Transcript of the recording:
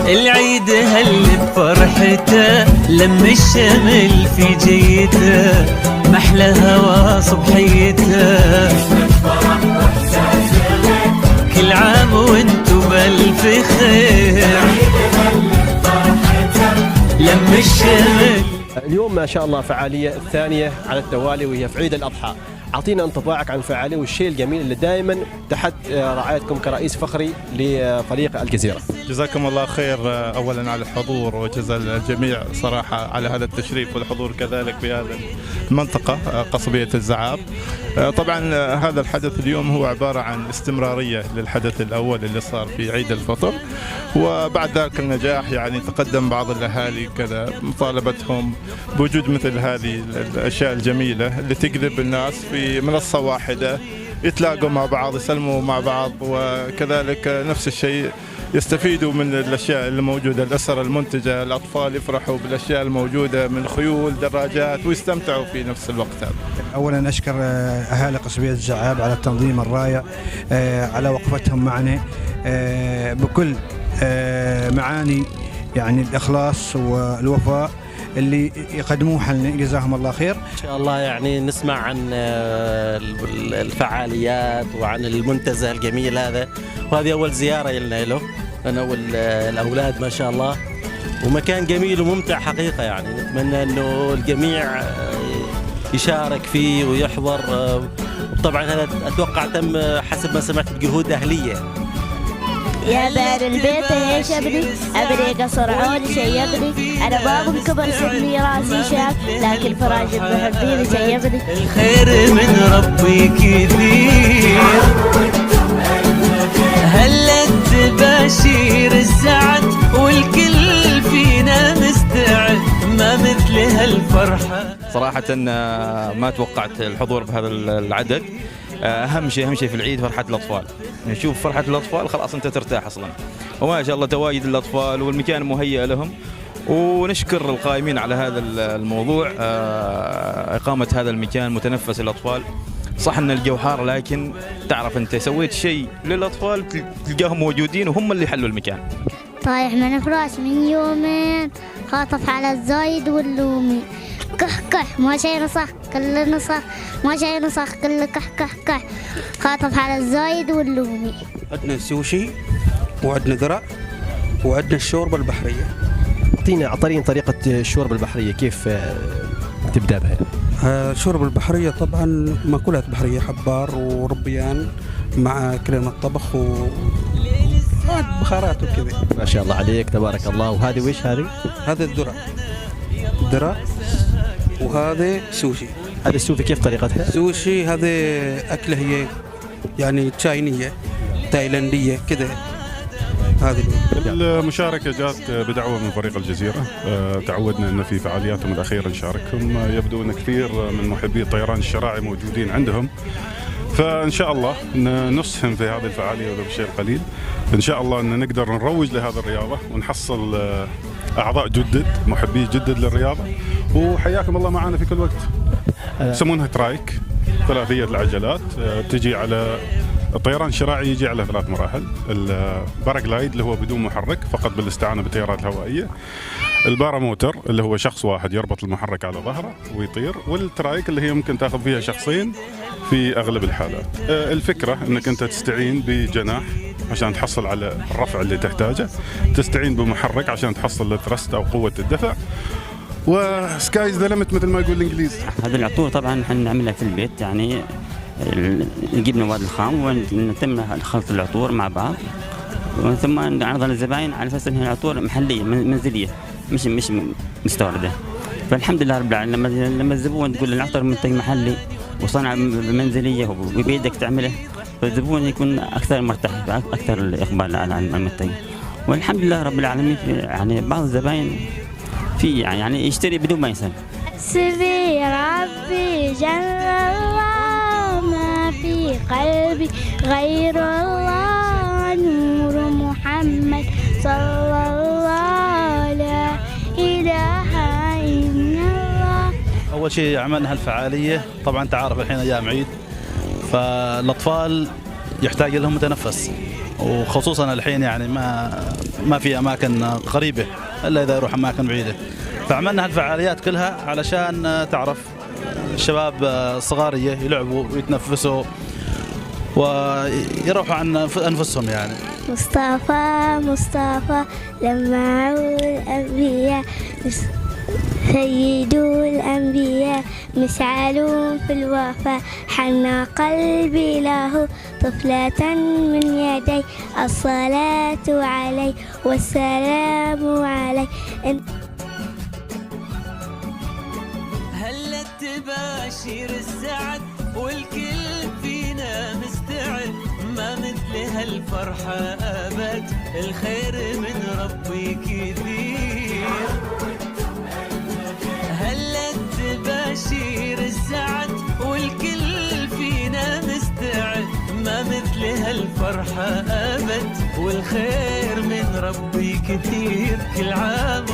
العيد هل بفرحته لم الشمل في جيته محلى هوا صبحيته كل عام وانتم بألف خير لم الشمل. اليوم ما شاء الله فعالية الثانية على التوالي وهي في عيد الأضحى. أعطينا انطباعك عن الفعالية والشيء الجميل اللي دائما تحت رعايتكم كرئيس فخري لفريق الجزيرة. جزاكم الله خير أولا على الحضور، وجزا الجميع صراحة على هذا التشريف والحضور كذلك في هذه المنطقة قصبية الزعاب. طبعا هذا الحدث اليوم هو عبارة عن استمرارية للحدث الأول اللي صار في عيد الفطر، وبعد ذلك النجاح يعني تقدم بعض الأهالي كذا مطالبتهم بوجود مثل هذه الأشياء الجميلة اللي تجذب الناس في منصة واحدة، يتلاقوا مع بعض، يسلموا مع بعض، وكذلك نفس الشيء يستفيدوا من الأشياء اللي موجودة، الأسر المنتجة، الأطفال يفرحوا بالأشياء الموجودة من خيول دراجات ويستمتعوا في نفس الوقت هذا. أولا أشكر أهالي قصبية الزعاب على التنظيم الرائع، على وقفتهم معنا بكل معاني يعني الإخلاص والوفاء اللي يقدموه لنا، جزاهم الله خير. إن شاء الله يعني نسمع عن الفعاليات وعن المنتزه الجميل هذا، وهذه أول زيارة لنا له أنا والأولاد ما شاء الله، ومكان جميل وممتع حقيقة. يعني نتمنى أنه الجميع يشارك فيه ويحضر. طبعا هذا أتوقع تم حسب ما سمعت بجهود أهلية. يا بار البيت يا شبري أبري قصر عود شيبني، أنا باب كبر سني راسي شاب لكن فراج بحبي شيبني. الخير من ربي كثير هلت بشير السعد والكل فينا مستعد ما مثل هالفرحة. صراحة ما توقعت الحضور بهذا العدد. أهم شيء في العيد فرحة الأطفال، نشوف فرحة الأطفال خلاص أنت ترتاح أصلا، وما شاء الله تواجد الأطفال والمكان مهيأ لهم، ونشكر القائمين على هذا الموضوع. إقامة هذا المكان متنفس للأطفال. صح أن الجو حار، لكن تعرف أنت سويت شيء للأطفال تلقاهم موجودين وهم اللي حلوا المكان. طايح من فراش من يومين خاطف على الزايد واللومي، كح كح ما شي نصح كل نصح ما شي نصح كل كح كح كح، خاطف على الزايد واللومي. عندنا السوشي وعندنا ذرع وعندنا الشوربة البحرية. أعطينا طريقة الشوربة البحرية كيف تبدأ بها؟ الشوربة البحرية طبعا مأكولات بحرية، حبار وربيان مع كريمة طبخ بخارات وكذا. ما شاء الله عليك تبارك الله. وهذه ويش هذه؟ هذا الذرع وهذا سوشي. هذا السوشي كيف طريقتها؟ سوشي هذه أكلة هي يعني تشاينية تايلاندية كذا. هذه المشاركة جات بدعوة من فريق الجزيرة. تعودنا أن في فعالياتهم الأخيرة نشاركهم. يبدو أن كثير من محبي الطيران الشراعي موجودين عندهم، فإن شاء الله نسهم في هذه الفعالية ولو بشيء قليل. إن شاء الله أن نقدر نروج لهذا الرياضة ونحصل أعضاء جدد، محبي جدد للرياضة. وحياكم الله معنا في كل وقت. يسمونها ترايك، ثلاثية العجلات، تجي على الطيران الشراعي يجي على 3 مراحل. الباراجلايد اللي هو بدون محرك فقط بالاستعانة بالطيارات الهوائية، الباراموتر اللي هو شخص واحد يربط المحرك على ظهره ويطير، والترايك اللي هي ممكن تاخذ فيها شخصين في أغلب الحالات. الفكرة أنك أنت تستعين بجناح عشان تحصل على الرفع اللي تحتاجه، تستعين بمحرك عشان تحصل الثرست أو قوة الدفع، وسكايز ذا ليميت مثل ما يقول الإنجليز. هذا العطور طبعا احنا نعملها في البيت، يعني نجيب مواد الخام ونتم خلط العطور مع بعض، ثم نعرضها للزباين على اساس انها عطور محليه منزليه مش مستورده. فالحمد لله رب العالمين لما الزبون تقول العطر منتج محلي وصنع منزليه وبيدك تعمله، فالزبون يكون اكثر مرتاح، اكثر الاقبال على المنتج. والحمد لله رب العالمين يعني بعض الزباين في يعني يشتري بدون ما يسال. سبي ربي جل الله ما في قلبي غير الله، نور محمد صلى الله لا إله إلا الله. أول شيء عملنا هالفعالية، طبعا تعرف الحين أيام عيد، فالأطفال يحتاج لهم متنفس، وخصوصا الحين يعني ما في اماكن قريبه الا اذا يروح اماكن بعيده. فعملنا هالفعاليات كلها علشان تعرف الشباب الصغاريه يلعبوا ويتنفسوا ويروحوا عن انفسهم يعني. مصطفى لمع الأنبياء سيد الأنبياء مشعل في الوفا حنى قلبي له طفلة من يدي الصلاة عليه والسلام عليه. هلت تباشير السعد والكل فينا مستعد ما مثل هالفرحة أبد الخير من ربي كثير. هلت تباشير السعد والكل فينا مستعد ما مثل هالفرحة أبد والخير من ربي كثير. كل عام